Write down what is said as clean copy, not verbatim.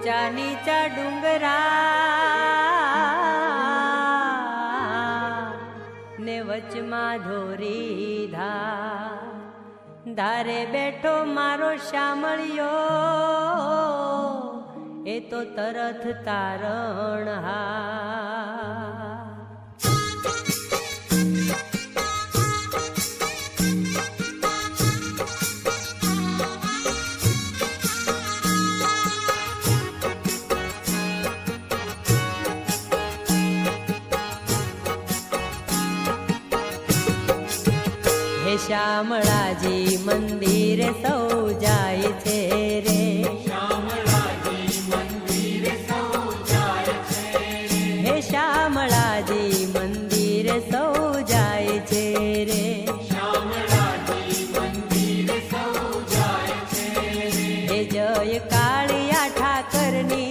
ऊंचा नीचा डूंगरा ने वचमा धोरी धारे बैठो मारो शामळियो ए तो तरथ तारण हा। हे श्यामळाजी मंदिर सौ जाय छे रे, श्यामळाजी मंदिर सौ जाय छे रे, हे श्यामळाजी मंदिर सौ जाय छे रे, श्यामळाजी मंदिर सौ जाय छे रे, हे जय काळिया ठाकरनी